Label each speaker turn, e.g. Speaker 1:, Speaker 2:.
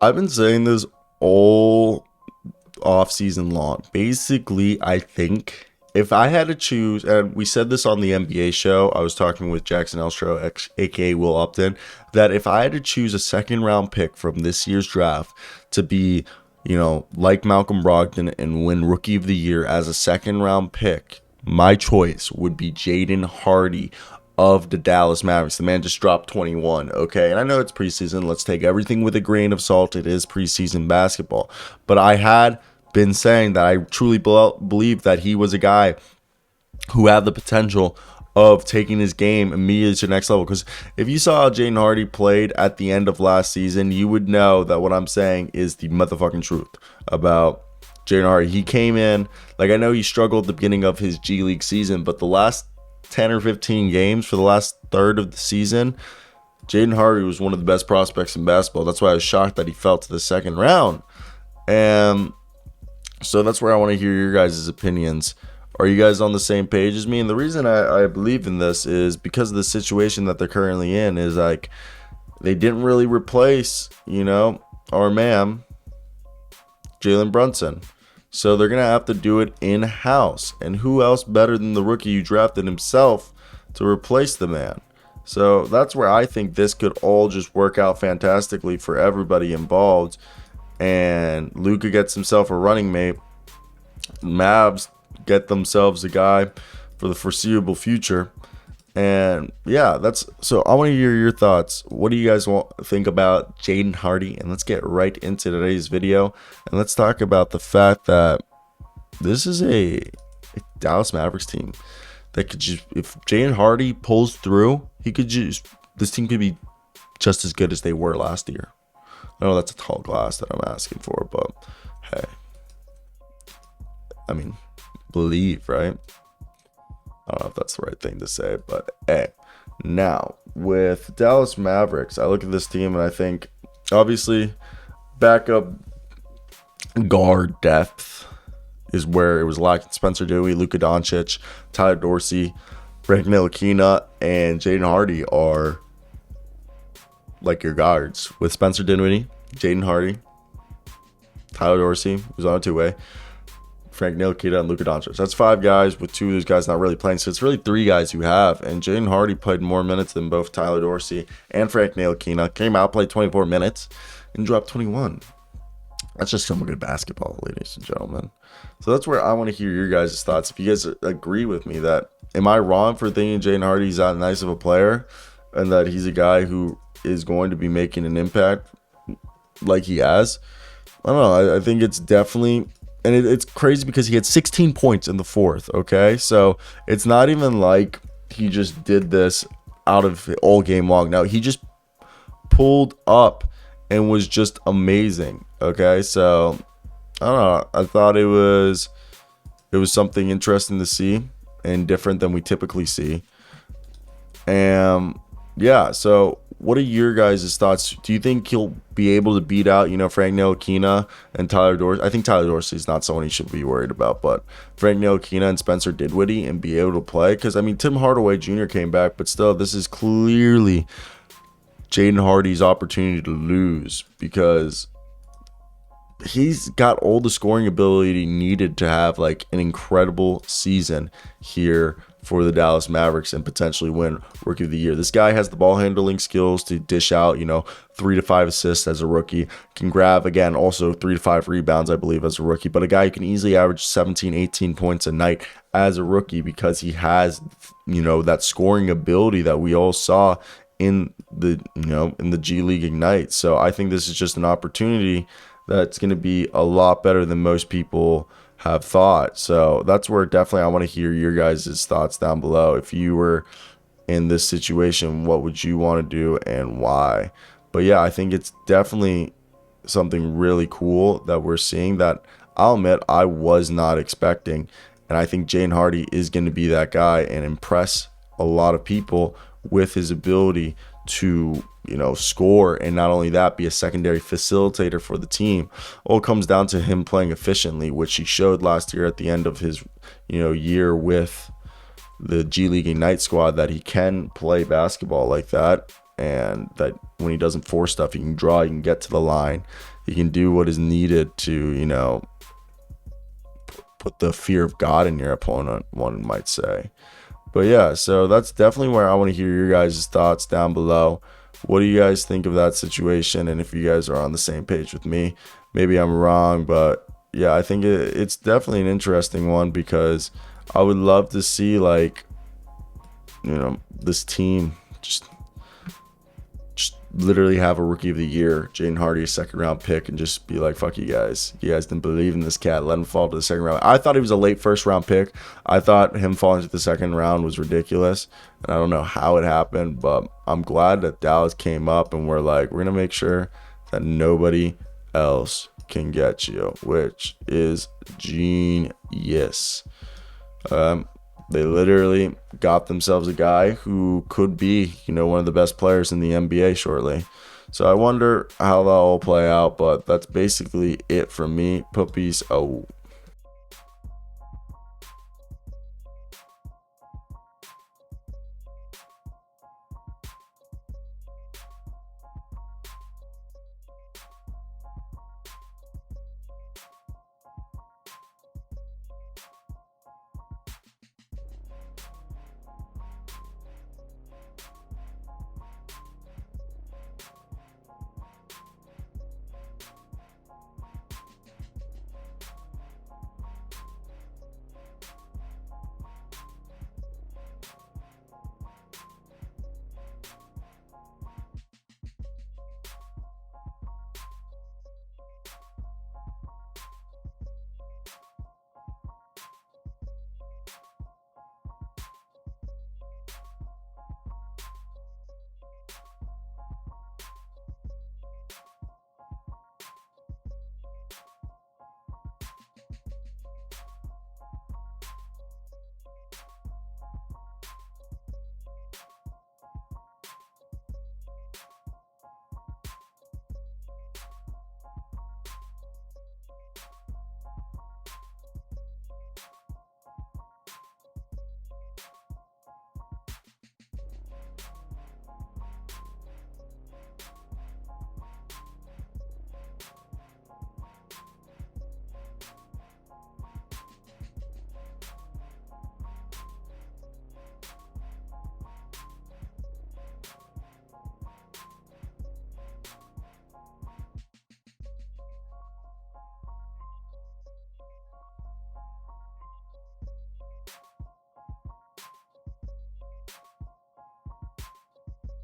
Speaker 1: I've been saying this all off season long. Basically, I think if I had to choose, and we said this on the NBA show, I was talking with Jackson Elstro, aka Will Upton, that if I had to choose a second round pick from this year's draft to be, like Malcolm Brogdon and win Rookie of the Year as a second round pick, my choice would be Jaden Hardy of the Dallas Mavericks. The man just dropped 21, okay? And I know it's preseason. Let's take everything with a grain of salt. It is preseason basketball. But I had been saying that I truly believe that he was a guy who had the potential of taking his game immediately to the next level. Because if you saw how Jaden Hardy played at the end of last season, you would know that what I'm saying is the motherfucking truth about Jaden Hardy. He came in, like, I know he struggled at the beginning of his G League season, but the last 10 or 15 games for the last third of the season, Jaden Hardy was one of the best prospects in basketball. That's why I was shocked that he fell to the second round. And so that's where I want to hear your guys' opinions. Are you guys on the same page as me? And the reason I believe in this is because of the situation that they're currently in is like they didn't really replace, our man, Jalen Brunson. So they're going to have to do it in-house. And who else better than the rookie you drafted himself to replace the man? So that's where I think this could all just work out fantastically for everybody involved. And Luka gets himself a running mate. Mavs get themselves a guy for the foreseeable future. And yeah, so I want to hear your thoughts. What do you guys think about Jaden Hardy? And let's get right into today's video. And let's talk about the fact that this is a Dallas Mavericks team that could just, if Jaden Hardy pulls through, this team could be just as good as they were last year. I know that's a tall glass that I'm asking for, but hey, I mean, believe, right? I don't know if that's the right thing to say, but hey. Now, with Dallas Mavericks, I look at this team and I think, obviously, backup guard depth is where it was lacking. Spencer Dinwiddie, Luka Doncic, Tyler Dorsey, Frank Ntilikina, and Jaden Hardy are like your guards. With Spencer Dinwiddie, Jaden Hardy, Tyler Dorsey, who's on a two-way, Frank Ntilikina, and Luka Doncic. That's five guys, with two of those guys not really playing. So it's really three guys you have. And Jaden Hardy played more minutes than both Tyler Dorsey and Frank Ntilikina. Came out, played 24 minutes, and dropped 21. That's just some good basketball, ladies and gentlemen. So that's where I want to hear your guys' thoughts. If you guys agree with me that, am I wrong for thinking Jaden Hardy's that nice of a player and that he's a guy who is going to be making an impact like he has? I don't know. I think it's definitely... And it's crazy because he had 16 points in the fourth, okay? So it's not even like he just did this out of all game long. No, he just pulled up and was just amazing, okay? So, I don't know. I thought it was something interesting to see and different than we typically see. And, yeah, so what are your guys' thoughts? Do you think he'll be able to beat out, Frank Ntilikina and Tyler Dorsey? I think Tyler Dorsey is not someone he should be worried about, but Frank Ntilikina and Spencer Dinwiddie and be able to play? Because, Tim Hardaway Jr. came back, but still, this is clearly Jaden Hardy's opportunity to lose because he's got all the scoring ability needed to have, like, an incredible season here for the Dallas Mavericks and potentially win Rookie of the Year. This guy has the ball handling skills to dish out, 3 to 5 assists as a rookie. Can grab, again, also 3 to 5 rebounds, I believe, as a rookie. But a guy who can easily average 17, 18 points a night as a rookie because he has, that scoring ability that we all saw in the G League Ignite. So I think this is just an opportunity that's going to be a lot better than most people have thought. So that's where definitely I want to hear your guys' thoughts down below. If you were in this situation, what would you want to do and why? But yeah, I think it's definitely something really cool that we're seeing that I'll admit I was not expecting. And I think Jaden Hardy is going to be that guy and impress a lot of people with his ability to score, and not only that, be a secondary facilitator for the team. All comes down to him playing efficiently, which he showed last year at the end of his year with the G League Ignite squad, that he can play basketball like that. and that when he doesn't force stuff, he can draw, he can get to the line, he can do what is needed to, put the fear of God in your opponent, one might say. But yeah, so that's definitely where I want to hear your guys' thoughts down below. What do you guys think of that situation? And if you guys are on the same page with me, maybe I'm wrong, but yeah, I think it's definitely an interesting one, because I would love to see, like, this team just literally have a rookie of the year, Jaden Hardy, a second round pick, and just be like, fuck you guys. You guys didn't believe in this cat. Let him fall to the second round. I thought he was a late first round pick. I thought him falling to the second round was ridiculous. And I don't know how it happened, but I'm glad that Dallas came up and we're like, we're going to make sure that nobody else can get you, which is genius. They literally got themselves a guy who could be, one of the best players in the NBA shortly. So I wonder how that'll all play out, but that's basically it from me. Puppies. Oh.